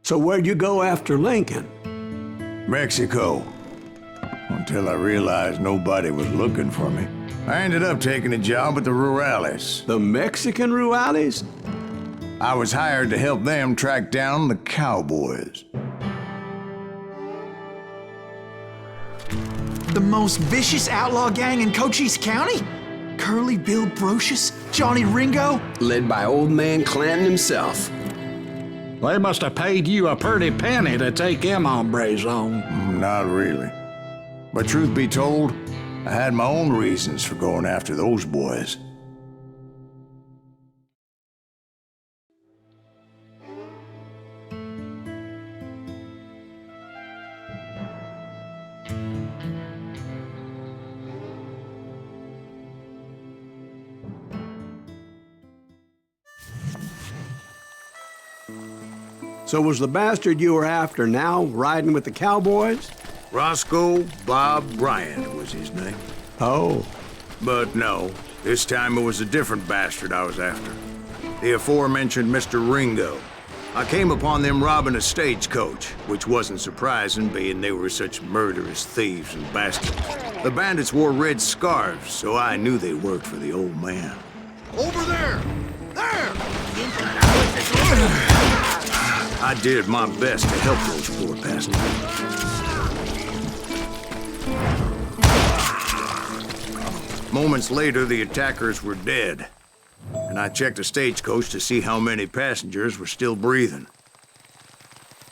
So where'd you go after Lincoln? Mexico. Until I realized nobody was looking for me. I ended up taking a job at the Rurales. The Mexican Rurales? I was hired to help them track down the cowboys. The most vicious outlaw gang in Cochise County? Curly Bill Brocious? Johnny Ringo? Led by old man Clanton himself. They must have paid you a pretty penny to take them hombres on. Not really. But truth be told, I had my own reasons for going after those boys. So was the bastard you were after now riding with the cowboys? Roscoe Bob Bryant was his name. Oh. But no, this time it was a different bastard I was after. The aforementioned Mr. Ringo. I came upon them robbing a stagecoach, which wasn't surprising, being they were such murderous thieves and bastards. The bandits wore red scarves, so I knew they worked for the old man. Over there! There! I did my best to help those poor passengers. Moments later, the attackers were dead, and I checked the stagecoach to see how many passengers were still breathing.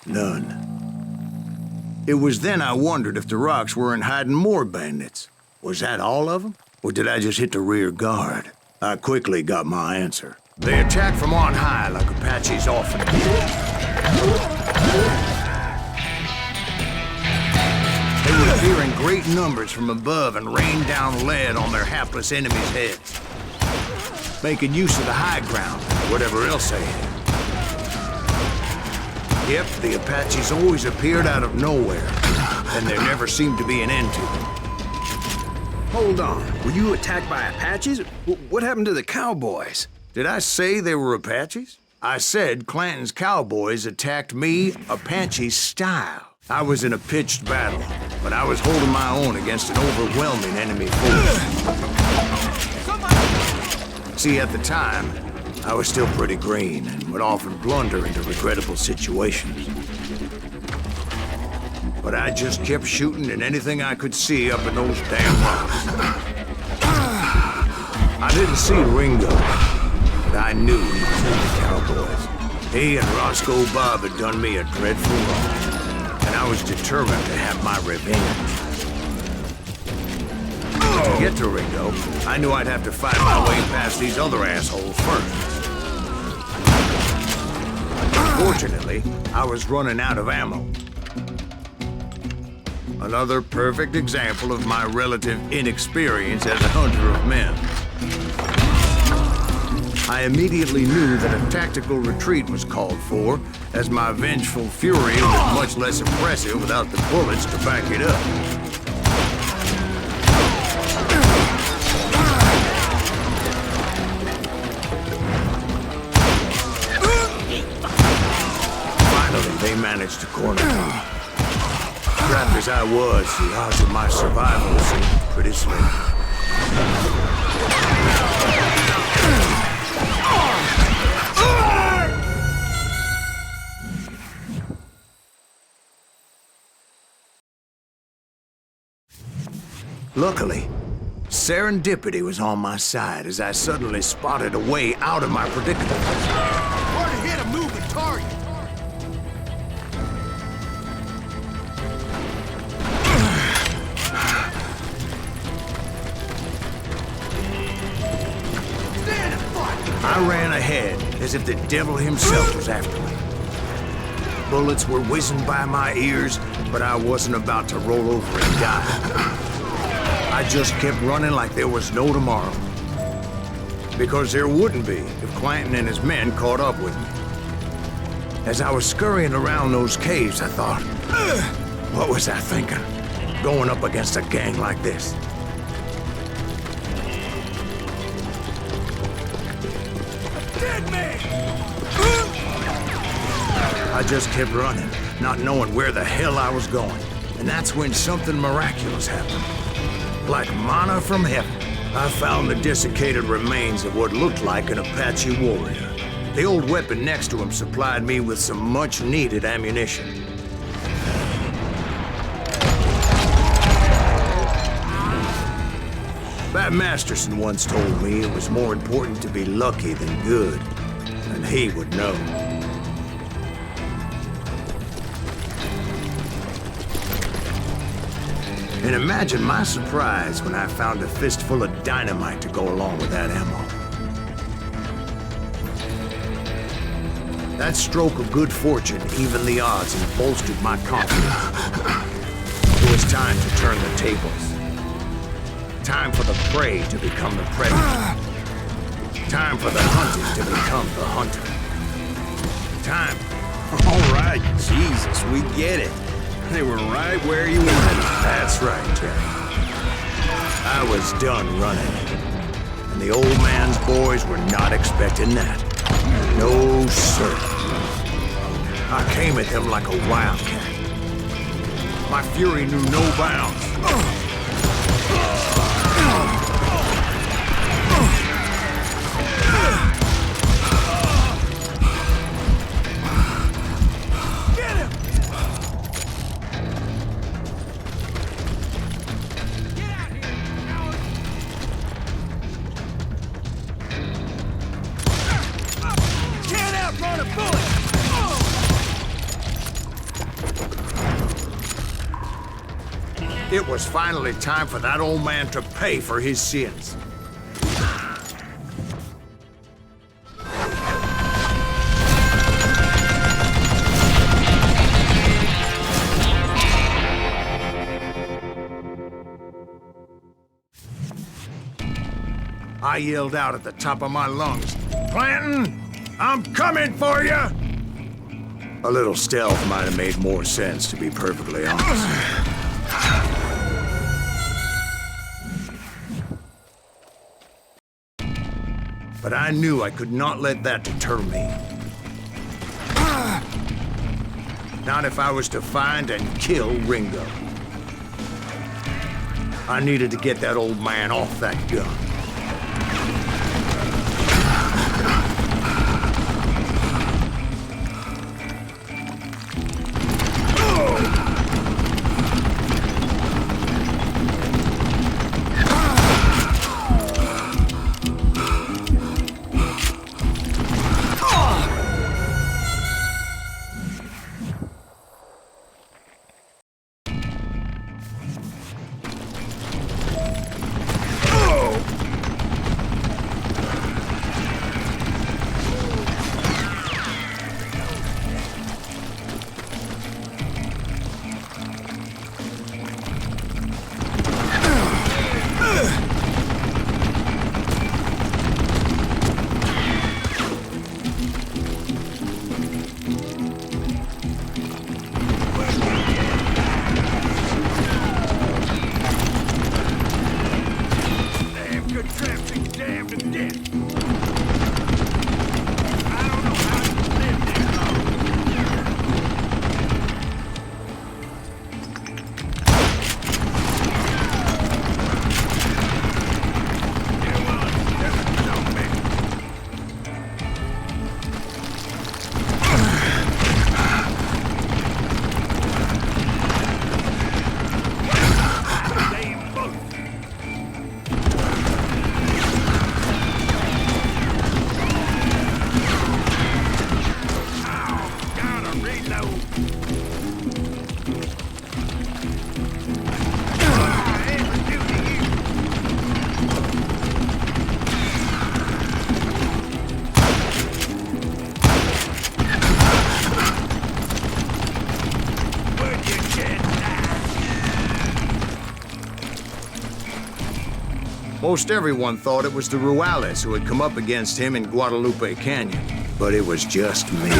None. It was then I wondered if the rocks weren't hiding more bandits. Was that all of them? Or did I just hit the rear guard? I quickly got my answer. They attacked from on high like Apaches often do. They would appear in great numbers from above and rain down lead on their hapless enemies' heads, making use of the high ground, whatever else they had. Yep, the Apaches always appeared out of nowhere, and there never seemed to be an end to them. Hold on, were you attacked by Apaches? What happened to the cowboys? Did I say they were Apaches? I said Clanton's cowboys attacked me Apache style. I was in a pitched battle, but I was holding my own against an overwhelming enemy force. See, at the time, I was still pretty green and would often blunder into regrettable situations. But I just kept shooting at anything I could see up in those damn rocks. I didn't see Ringo, but I knew he was with the cowboys. He and Roscoe Bob had done me a dreadful wrong, and I was determined to have my revenge. To get to Ringo, I knew I'd have to fight my way past these other assholes first. Fortunately, I was running out of ammo. Another perfect example of my relative inexperience as a hunter of men. I immediately knew that a tactical retreat was called for, as my vengeful fury was much less impressive without the bullets to back it up. Finally, they managed to corner me. Trapped as I was, the odds of my survival seemed pretty slim. Luckily, serendipity was on my side as I suddenly spotted a way out of my predicament. Hard to hit a moving target. I ran ahead as if the devil himself was after me. Bullets were whizzing by my ears, but I wasn't about to roll over and die. I just kept running like there was no tomorrow. Because there wouldn't be if Clanton and his men caught up with me. As I was scurrying around those caves, I thought, what was I thinking? Going up against a gang like this? Dead man! I just kept running, not knowing where the hell I was going. And that's when something miraculous happened. Like manna from heaven, I found the desiccated remains of what looked like an Apache warrior. The old weapon next to him supplied me with some much-needed ammunition. Bat Masterson once told me it was more important to be lucky than good, and he would know. And imagine my surprise when I found a fistful of dynamite to go along with that ammo. That stroke of good fortune evened the odds and bolstered my confidence. It was time to turn the tables. Time for the prey to become the predator. Time for the hunted to become the hunter. Time. All right, Jesus, we get it. They were right where you wanted them. That's right, Jack. I was done running. And the old man's boys were not expecting that. No, sir. I came at them like a wildcat. My fury knew no bounds. It was finally time for that old man to pay for his sins. I yelled out at the top of my lungs, "Clanton, I'm coming for you!" A little stealth might have made more sense, to be perfectly honest. But I knew I could not let that deter me. Not if I was to find and kill Ringo. I needed to get that old man off that gun. Most everyone thought it was the Ruales who had come up against him in Guadalupe Canyon, but it was just me.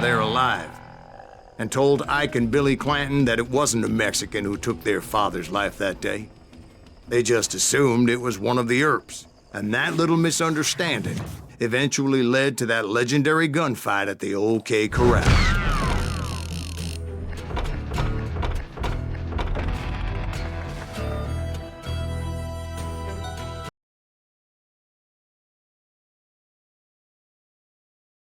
there alive, and told Ike and Billy Clanton that it wasn't a Mexican who took their father's life that day. They just assumed it was one of the Earps, and that little misunderstanding eventually led to that legendary gunfight at the OK Corral.